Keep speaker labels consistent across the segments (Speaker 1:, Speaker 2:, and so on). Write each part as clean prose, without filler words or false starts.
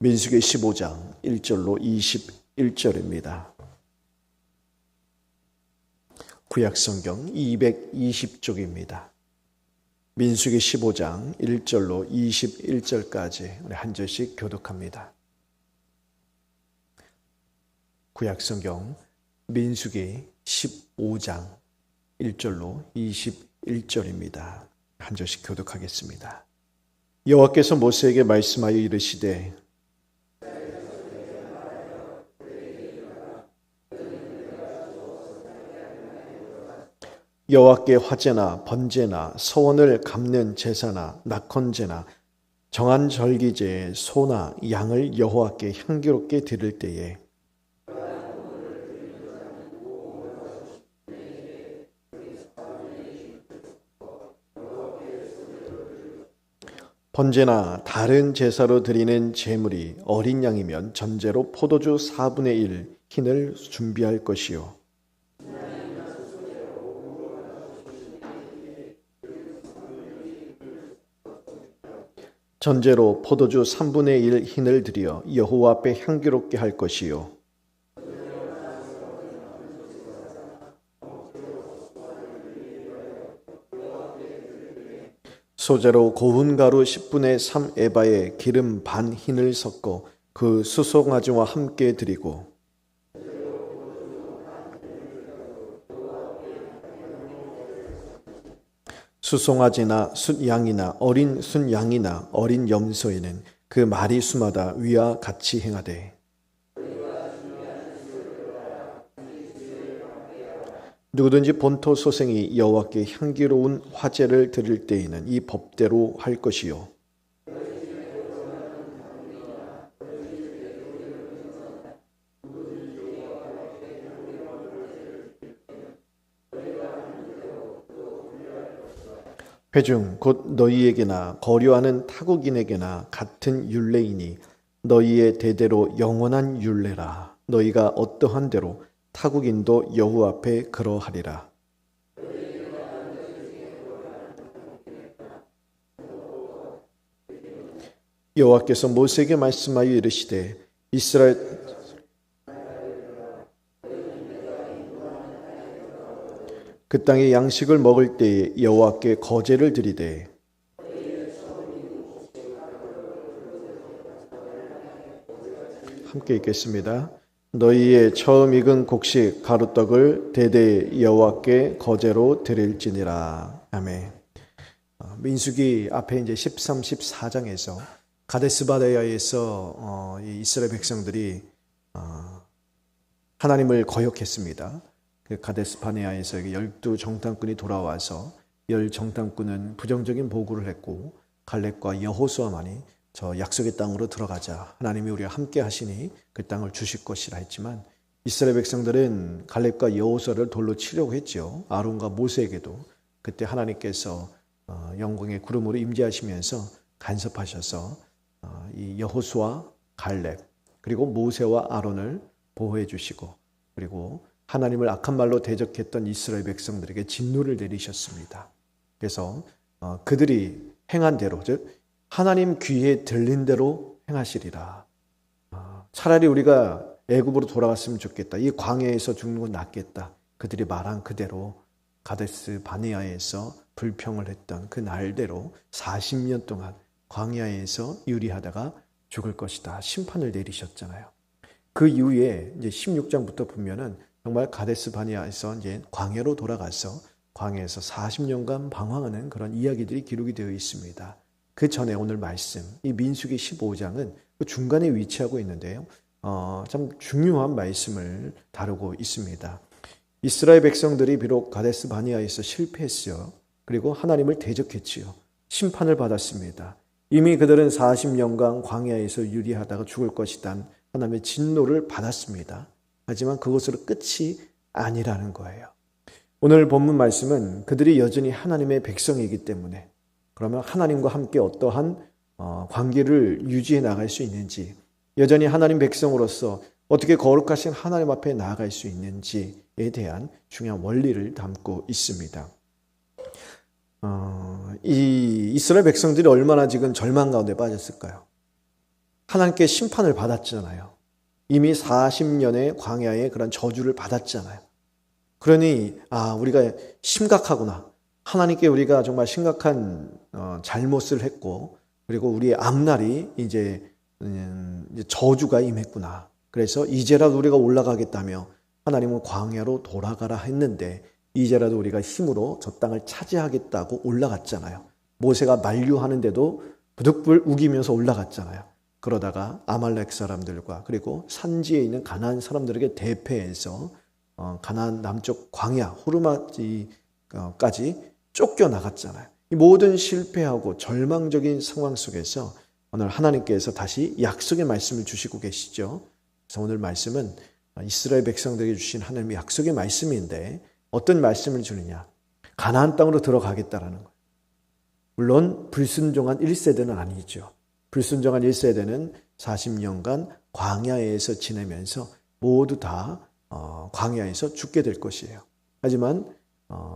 Speaker 1: 민수기 15장 1절로 21절입니다. 구약성경 220쪽입니다. 민수기 15장 1절로 21절까지 우리 한 절씩 교독합니다. 구약성경 민수기 15장 1절로 21절입니다. 한 절씩 교독하겠습니다. 여호와께서 모세에게 말씀하여 이르시되 여호와께 화제나 번제나 서원을 갚는 제사나 낙헌제나 정한 절기제의 소나 양을 여호와께 향기롭게 드릴 때에 번제나 다른 제사로 드리는 제물이 어린 양이면 전제로 포도주 4분의 1 흰을 준비할 것이요 전제로 포도주 3분의 1 흰을 드려 여호와 앞에 향기롭게 할 것이요 소재로 고운 가루 10분의 3 에바에 기름 반 흰을 섞어 그 수송아지와 함께 드리고 수송아지나 숫양이나 어린 순양이나 어린 염소에는 그 마리수마다 위와 같이 행하되 누구든지 본토 소생이 여호와께 향기로운 화제를 드릴 때에는 이 법대로 할 것이요 회중 곧 너희에게나 거류하는 타국인에게나 같은 율례이니 너희의 대대로 영원한 율례라. 너희가 어떠한 대로 타국인도 여호와 앞에 그러하리라. 여호와께서 모세에게 말씀하여 이르시되 이스라엘 그 땅의 양식을 먹을 때에 여호와께 거제를 드리되 함께 읽겠습니다. 너희의 처음 익은 곡식 가루떡을 대대 여호와께 거제로 드릴지니라. 아멘. 민수기 앞에 이제 13, 14장에서 가데스바네아에서 이스라엘 백성들이 하나님을 거역했습니다. 가데스바네아에서 12 정탐꾼이 돌아와서 10 정탐꾼은 부정적인 보고를 했고 갈렙과 여호수아만이 저 약속의 땅으로 들어가자 하나님이 우리와 함께 하시니 그 땅을 주실 것이라 했지만 이스라엘 백성들은 갈렙과 여호수아를 돌로 치려고 했죠. 아론과 모세에게도 그때 하나님께서 영광의 구름으로 임재하시면서 간섭하셔서 이 여호수아, 갈렙 그리고 모세와 아론을 보호해 주시고 그리고 하나님을 악한 말로 대적했던 이스라엘 백성들에게 진노를 내리셨습니다. 그래서 그들이 행한 대로 즉 하나님 귀에 들린 대로 행하시리라. 차라리 우리가 애굽으로 돌아갔으면 좋겠다. 이 광야에서 죽는 건 낫겠다. 그들이 말한 그대로 가데스 바네아에서 불평을 했던 그 날대로 40년 동안 광야에서 유리하다가 죽을 것이다. 심판을 내리셨잖아요. 그 이후에 이제 16장부터 보면은 정말 가데스 바네아에서 이제 광야로 돌아가서 광야에서 40년간 방황하는 그런 이야기들이 기록이 되어 있습니다. 그 전에 오늘 말씀, 이 민수기 15장은 그 중간에 위치하고 있는데요. 참 중요한 말씀을 다루고 있습니다. 이스라엘 백성들이 비록 가데스 바네아에서 실패했어요. 그리고 하나님을 대적했지요. 심판을 받았습니다. 이미 그들은 40년간 광야에서 유리하다가 죽을 것이란 하나님의 진노를 받았습니다. 하지만 그것으로 끝이 아니라는 거예요. 오늘 본문 말씀은 그들이 여전히 하나님의 백성이기 때문에 그러면 하나님과 함께 어떠한 관계를 유지해 나갈 수 있는지 여전히 하나님 백성으로서 어떻게 거룩하신 하나님 앞에 나아갈 수 있는지에 대한 중요한 원리를 담고 있습니다. 이 이스라엘 백성들이 얼마나 지금 절망 가운데 빠졌을까요? 하나님께 심판을 받았잖아요. 이미 40년의 광야의 그런 저주를 받았잖아요. 그러니 우리가 심각하구나. 하나님께 우리가 정말 심각한 잘못을 했고, 그리고 우리의 앞날이 이제 저주가 임했구나. 그래서 이제라도 우리가 올라가겠다며 하나님은 광야로 돌아가라 했는데, 이제라도 우리가 힘으로 저 땅을 차지하겠다고 올라갔잖아요. 모세가 만류하는데도 부득불 우기면서 올라갔잖아요. 그러다가 아말렉 사람들과 그리고 산지에 있는 가나안 사람들에게 대패해서 가나안 남쪽 광야 호르마까지 쫓겨나갔잖아요. 이 모든 실패하고 절망적인 상황 속에서 오늘 하나님께서 다시 약속의 말씀을 주시고 계시죠. 그래서 오늘 말씀은 이스라엘 백성들에게 주신 하나님의 약속의 말씀인데, 어떤 말씀을 주느냐? 가나안 땅으로 들어가겠다라는 거예요. 물론 불순종한 1세대는 아니죠. 불순종한 1세대는 40년간 광야에서 지내면서 모두 다 광야에서 죽게 될 것이에요. 하지만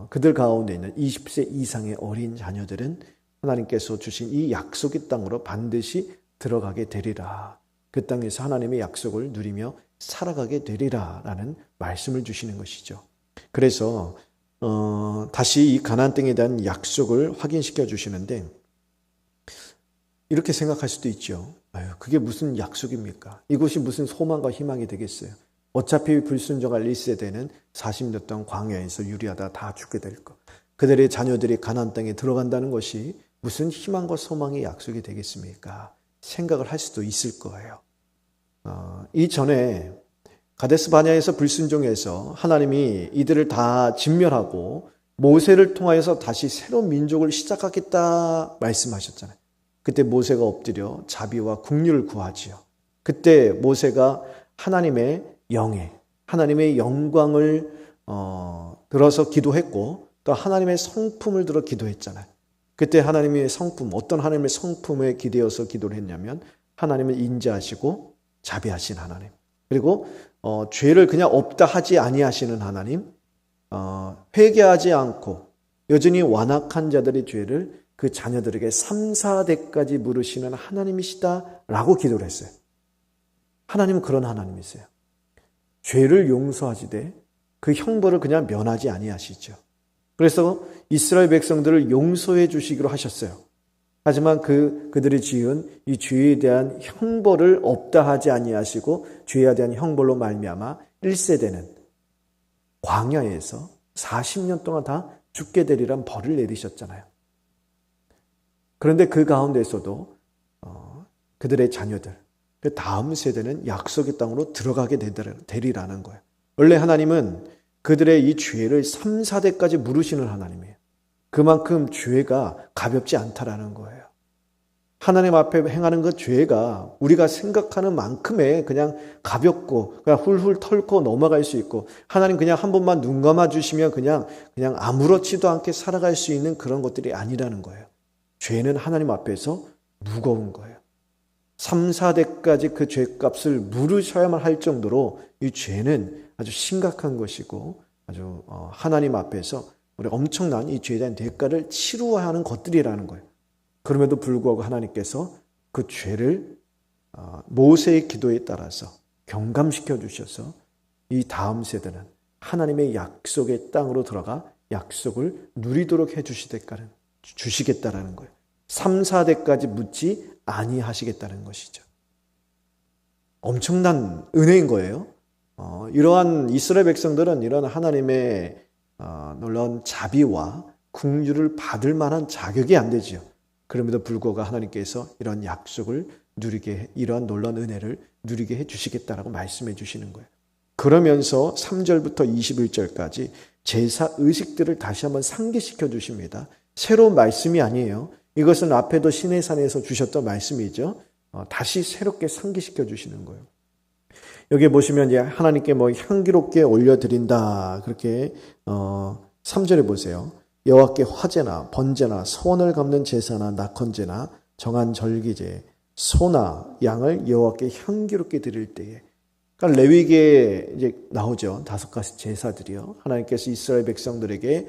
Speaker 1: 그들 가운데 있는 20세 이상의 어린 자녀들은 하나님께서 주신 이 약속의 땅으로 반드시 들어가게 되리라. 그 땅에서 하나님의 약속을 누리며 살아가게 되리라 라는 말씀을 주시는 것이죠. 그래서 다시 이 가나안 땅에 대한 약속을 확인시켜 주시는데, 이렇게 생각할 수도 있죠. 그게 무슨 약속입니까? 이곳이 무슨 소망과 희망이 되겠어요? 어차피 불순종할 1세대는 40년 동안 광야에서 유리하다 다 죽게 될 것. 그들의 자녀들이 가나안 땅에 들어간다는 것이 무슨 희망과 소망의 약속이 되겠습니까? 생각을 할 수도 있을 거예요. 이전에 가데스 바냐에서 불순종해서 하나님이 이들을 다 진멸하고 모세를 통하여서 다시 새로운 민족을 시작하겠다 말씀하셨잖아요. 그때 모세가 엎드려 자비와 긍휼을 구하지요. 그때 모세가 하나님의 영예, 하나님의 영광을 들어서 기도했고, 또 하나님의 성품을 들어 기도했잖아요. 그때 하나님의 성품, 어떤 하나님의 성품에 기대어서 기도를 했냐면, 하나님은 인자하시고 자비하신 하나님, 그리고 죄를 그냥 없다 하지 아니하시는 하나님, 회개하지 않고 여전히 완악한 자들의 죄를 그 자녀들에게 3, 4대까지 물으시는 하나님이시다라고 기도를 했어요. 하나님은 그런 하나님이세요. 죄를 용서하시되 그 형벌을 그냥 면하지 아니하시죠. 그래서 이스라엘 백성들을 용서해 주시기로 하셨어요. 하지만 그들이 지은 이 죄에 대한 형벌을 없다 하지 아니하시고 죄에 대한 형벌로 말미암아 1세대는 광야에서 40년 동안 다 죽게 되리란 벌을 내리셨잖아요. 그런데 그 가운데서도 그들의 자녀들, 그 다음 세대는 약속의 땅으로 들어가게 되리라는 거예요. 원래 하나님은 그들의 이 죄를 3, 4대까지 물으시는 하나님이에요. 그만큼 죄가 가볍지 않다라는 거예요. 하나님 앞에 행하는 그 죄가 우리가 생각하는 만큼의 그냥 가볍고 그냥 훌훌 털고 넘어갈 수 있고, 하나님 그냥 한 번만 눈 감아 주시면 그냥 아무렇지도 않게 살아갈 수 있는 그런 것들이 아니라는 거예요. 죄는 하나님 앞에서 무거운 거예요. 3, 4대까지 그 죄값을 물으셔야만 할 정도로 이 죄는 아주 심각한 것이고, 아주 하나님 앞에서 우리 엄청난 이 죄에 대한 대가를 치루어야 하는 것들이라는 거예요. 그럼에도 불구하고 하나님께서 그 죄를 모세의 기도에 따라서 경감시켜 주셔서 이 다음 세대는 하나님의 약속의 땅으로 들어가 약속을 누리도록 주시겠다라는 거예요. 3, 4대까지 묻지 아니하시겠다는 것이죠. 엄청난 은혜인 거예요. 이러한 이스라엘 백성들은 이런 하나님의 놀라운 자비와 긍휼을 받을 만한 자격이 안 되지요. 그럼에도 불구하고 하나님께서 이런 약속을 누리게, 이러한 놀라운 은혜를 누리게 해주시겠다라고 말씀해 주시는 거예요. 그러면서 3절부터 21절까지 제사 의식들을 다시 한번 상기시켜 주십니다. 새로운 말씀이 아니에요. 이것은 앞에도 시내산에서 주셨던 말씀이죠. 다시 새롭게 상기시켜 주시는 거예요. 여기 보시면 이제 하나님께 향기롭게 올려드린다, 그렇게 3절에 보세요. 여호와께 화제나 번제나 소원을 갚는 제사나 낙헌제나 정한 절기제, 소나 양을 여호와께 향기롭게 드릴 때에, 그러니까 레위기에 이제 나오죠. 5가지 제사들이요. 하나님께서 이스라엘 백성들에게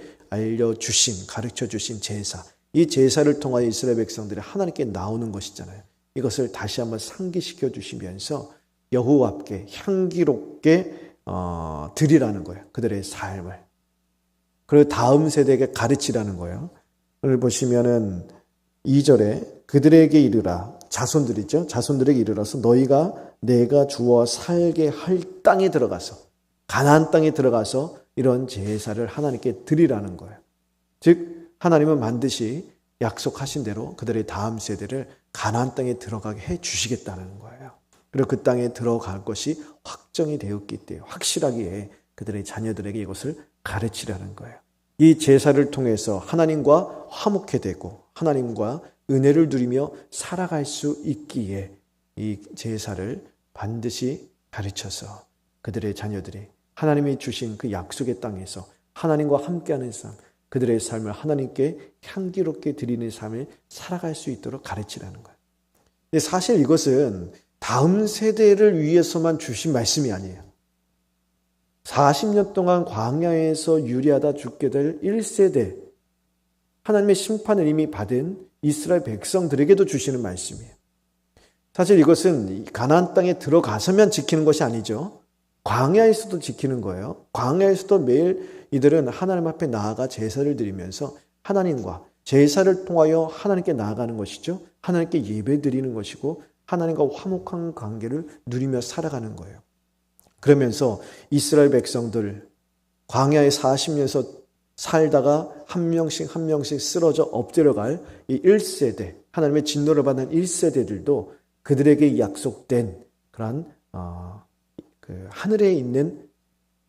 Speaker 1: 가르쳐 주신 제사. 이 제사를 통하여 이스라엘 백성들이 하나님께 나오는 것이잖아요. 이것을 다시 한번 상기시켜 주시면서 여호와께 향기롭게 드리라는 거예요. 그들의 삶을. 그리고 다음 세대에게 가르치라는 거예요. 오늘 보시면은 2절에 그들에게 이르라. 자손들이죠. 자손들에게 이르러서 너희가 내가 주어 살게 할 땅에 들어가서, 가나안 땅에 들어가서 이런 제사를 하나님께 드리라는 거예요. 즉 하나님은 반드시 약속하신 대로 그들의 다음 세대를 가나안 땅에 들어가게 해 주시겠다는 거예요. 그리고 그 땅에 들어갈 것이 확정이 되었기 때문에 확실하게 그들의 자녀들에게 이것을 가르치라는 거예요. 이 제사를 통해서 하나님과 화목해 되고 하나님과 은혜를 누리며 살아갈 수 있기에 이 제사를 반드시 가르쳐서 그들의 자녀들이 하나님이 주신 그 약속의 땅에서 하나님과 함께하는 삶, 그들의 삶을 하나님께 향기롭게 드리는 삶을 살아갈 수 있도록 가르치라는 거예요. 근데 사실 이것은 다음 세대를 위해서만 주신 말씀이 아니에요. 40년 동안 광야에서 유리하다 죽게 될 1세대, 하나님의 심판을 이미 받은 이스라엘 백성들에게도 주시는 말씀이에요. 사실 이것은 가나안 땅에 들어가서만 지키는 것이 아니죠. 광야에서도 지키는 거예요. 광야에서도 매일 이들은 하나님 앞에 나아가 제사를 드리면서 하나님과 제사를 통하여 하나님께 나아가는 것이죠. 하나님께 예배 드리는 것이고 하나님과 화목한 관계를 누리며 살아가는 거예요. 그러면서 이스라엘 백성들 광야에 40년에서 살다가 한 명씩 한 명씩 쓰러져 엎드려갈 이 1세대, 하나님의 진노를 받는 1세대들도 그들에게 약속된 그러한 그 하늘에 있는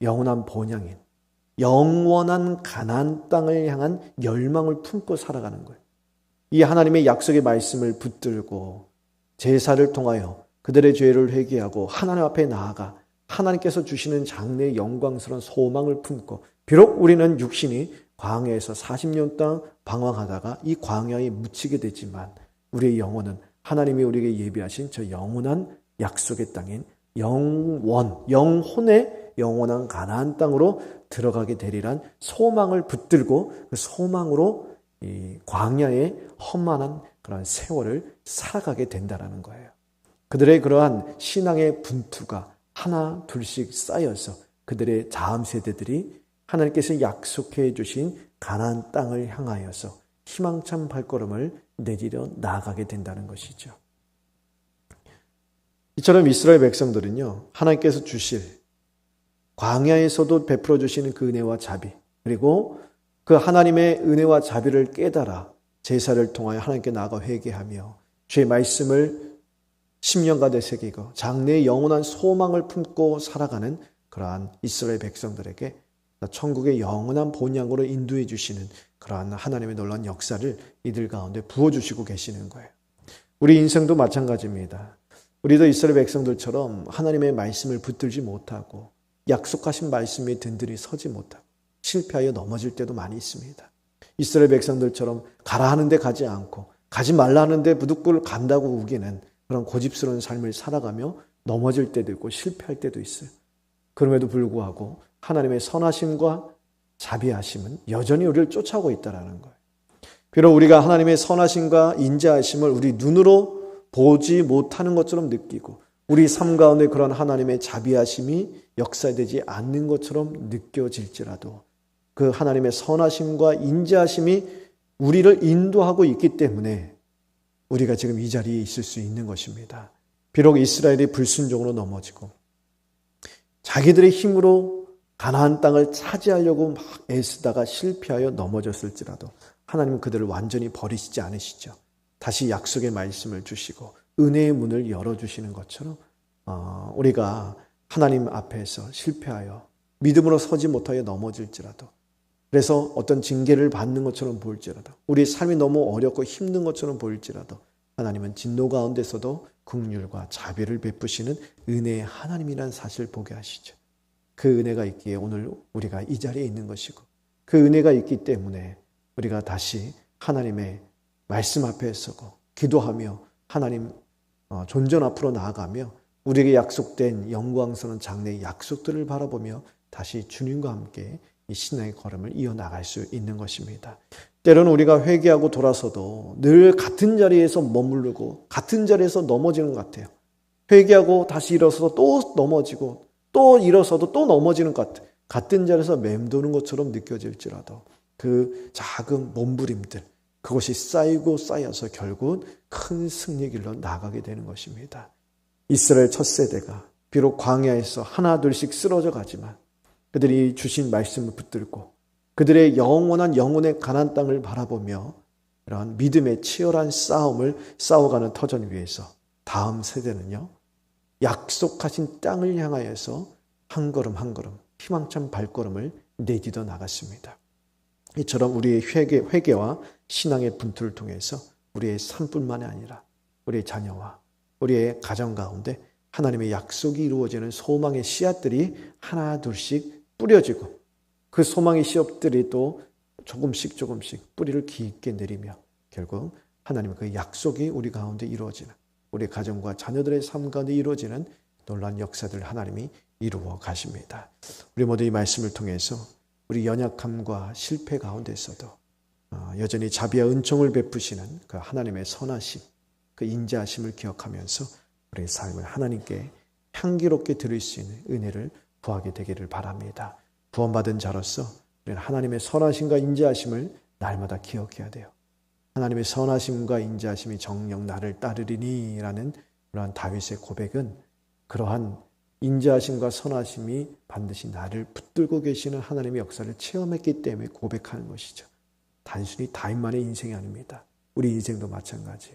Speaker 1: 영원한 본향인, 영원한 가나안 땅을 향한 열망을 품고 살아가는 거예요. 이 하나님의 약속의 말씀을 붙들고 제사를 통하여 그들의 죄를 회개하고 하나님 앞에 나아가 하나님께서 주시는 장래의 영광스러운 소망을 품고, 비록 우리는 육신이 광야에서 40년 동안 방황하다가 이 광야에 묻히게 되지만 우리의 영혼은 하나님이 우리에게 예비하신 저 영원한 약속의 땅인 영혼의 영원한 가나안 땅으로 들어가게 되리란 소망을 붙들고 그 소망으로 이 광야의 험한한 그런 세월을 살아가게 된다는 거예요. 그들의 그러한 신앙의 분투가 하나 둘씩 쌓여서 그들의 다음 세대들이 하나님께서 약속해 주신 가나안 땅을 향하여서 희망찬 발걸음을 내디뎌 나아가게 된다는 것이죠. 이처럼 이스라엘 백성들은요, 하나님께서 주실 광야에서도 베풀어 주시는 그 은혜와 자비, 그리고 그 하나님의 은혜와 자비를 깨달아 제사를 통하여 하나님께 나아가 회개하며 주의 말씀을 10년간 되새기고 장래의 영원한 소망을 품고 살아가는 그러한 이스라엘 백성들에게 천국의 영원한 본향으로 인도해 주시는 그러한 하나님의 놀라운 역사를 이들 가운데 부어주시고 계시는 거예요. 우리 인생도 마찬가지입니다. 우리도 이스라엘 백성들처럼 하나님의 말씀을 붙들지 못하고 약속하신 말씀에 든든히 서지 못하고 실패하여 넘어질 때도 많이 있습니다. 이스라엘 백성들처럼 가라 하는데 가지 않고 가지 말라 하는데 부득불 간다고 우기는 그런 고집스러운 삶을 살아가며 넘어질 때도 있고 실패할 때도 있어요. 그럼에도 불구하고 하나님의 선하심과 자비하심은 여전히 우리를 쫓아오고 있다는 거예요. 비록 우리가 하나님의 선하심과 인자하심을 우리 눈으로 보지 못하는 것처럼 느끼고 우리 삶 가운데 그런 하나님의 자비하심이 역사되지 않는 것처럼 느껴질지라도 그 하나님의 선하심과 인자하심이 우리를 인도하고 있기 때문에 우리가 지금 이 자리에 있을 수 있는 것입니다. 비록 이스라엘이 불순종으로 넘어지고 자기들의 힘으로 가나안 땅을 차지하려고 막 애쓰다가 실패하여 넘어졌을지라도 하나님은 그들을 완전히 버리시지 않으시죠. 다시 약속의 말씀을 주시고 은혜의 문을 열어주시는 것처럼 우리가 하나님 앞에서 실패하여 믿음으로 서지 못하여 넘어질지라도, 그래서 어떤 징계를 받는 것처럼 보일지라도, 우리의 삶이 너무 어렵고 힘든 것처럼 보일지라도 하나님은 진노 가운데서도 긍휼과 자비를 베푸시는 은혜의 하나님이라는 사실을 보게 하시죠. 그 은혜가 있기에 오늘 우리가 이 자리에 있는 것이고, 그 은혜가 있기 때문에 우리가 다시 하나님의 말씀 앞에 서고 기도하며 하나님 존전 앞으로 나아가며 우리에게 약속된 영광스러운 장래의 약속들을 바라보며 다시 주님과 함께 이 신앙의 걸음을 이어나갈 수 있는 것입니다. 때로는 우리가 회개하고 돌아서도 늘 같은 자리에서 머무르고 같은 자리에서 넘어지는 것 같아요. 회개하고 다시 일어서서 또 넘어지고 또 일어서도 또 넘어지는 것 같아요. 같은 자리에서 맴도는 것처럼 느껴질지라도 그 작은 몸부림들, 그것이 쌓이고 쌓여서 결국 큰 승리 길로 나가게 되는 것입니다. 이스라엘 첫 세대가 비록 광야에서 하나 둘씩 쓰러져 가지만 그들이 주신 말씀을 붙들고 그들의 영원한 영혼의 가나안 땅을 바라보며 이러한 믿음의 치열한 싸움을 싸워가는 터전 위에서 다음 세대는요, 약속하신 땅을 향하여서 한 걸음 한 걸음 희망찬 발걸음을 내디뎌 나갔습니다. 이처럼 우리의 회개와 신앙의 분투를 통해서 우리의 삶뿐만이 아니라 우리의 자녀와 우리의 가정 가운데 하나님의 약속이 이루어지는 소망의 씨앗들이 하나 둘씩 뿌려지고 그 소망의 씨앗들이 또 조금씩 뿌리를 깊게 내리며 결국 하나님의 그 약속이 우리 가운데 이루어지는, 우리 가정과 자녀들의 삶 가운데 이루어지는 놀라운 역사들 하나님이 이루어 가십니다. 우리 모두 이 말씀을 통해서 우리 연약함과 실패 가운데서도 여전히 자비와 은총을 베푸시는 그 하나님의 선하심, 그 인자하심을 기억하면서 우리의 삶을 하나님께 향기롭게 드릴 수 있는 은혜를 구하게 되기를 바랍니다. 구원받은 자로서 우리는 하나님의 선하심과 인자하심을 날마다 기억해야 돼요. 하나님의 선하심과 인자하심이 정녕 나를 따르리니 라는 그러한 다윗의 고백은 그러한 인자하심과 선하심이 반드시 나를 붙들고 계시는 하나님의 역사를 체험했기 때문에 고백하는 것이죠. 단순히 다윗만의 인생이 아닙니다. 우리 인생도 마찬가지.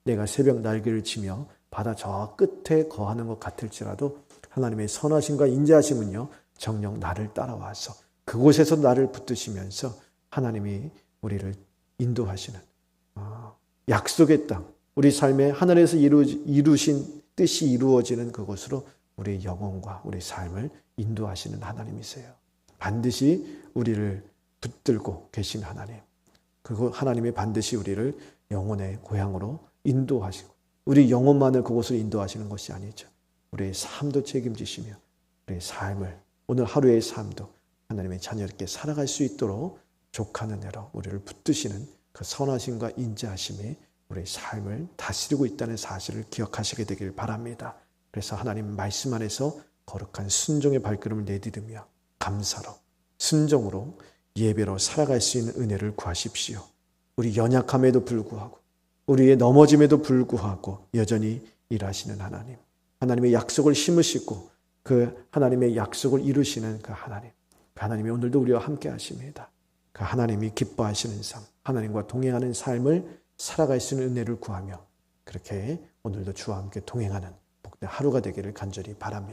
Speaker 1: 내가 새벽 날개를 치며 바다 저 끝에 거하는 것 같을지라도 하나님의 선하심과 인자하심은요, 정녕 나를 따라와서 그곳에서 나를 붙드시면서 하나님이 우리를 인도하시는 약속의 땅, 우리 삶에 하늘에서 이루신 뜻이 이루어지는 그곳으로 우리의 영혼과 우리 삶을 인도하시는 하나님이세요. 반드시 우리를 붙들고 계신 하나님, 그 하나님이 반드시 우리를 영혼의 고향으로 인도하시고 우리 영혼만을 그곳으로 인도하시는 것이 아니죠. 우리의 삶도 책임지시며 우리의 삶을, 오늘 하루의 삶도 하나님의 자녀롭게 살아갈 수 있도록 족한 은혜로 우리를 붙드시는 그 선하심과 인자하심이 우리의 삶을 다스리고 있다는 사실을 기억하시게 되길 바랍니다. 그래서 하나님 말씀 안에서 거룩한 순종의 발걸음을 내디디며 감사로, 순종으로, 예배로 살아갈 수 있는 은혜를 구하십시오. 우리 연약함에도 불구하고 우리의 넘어짐에도 불구하고 여전히 일하시는 하나님, 하나님의 약속을 심으시고 그 하나님의 약속을 이루시는 그 하나님, 그 하나님이 오늘도 우리와 함께 하십니다. 그 하나님이 기뻐하시는 삶, 하나님과 동행하는 삶을 살아갈 수 있는 은혜를 구하며 그렇게 오늘도 주와 함께 동행하는 복된 하루가 되기를 간절히 바랍니다.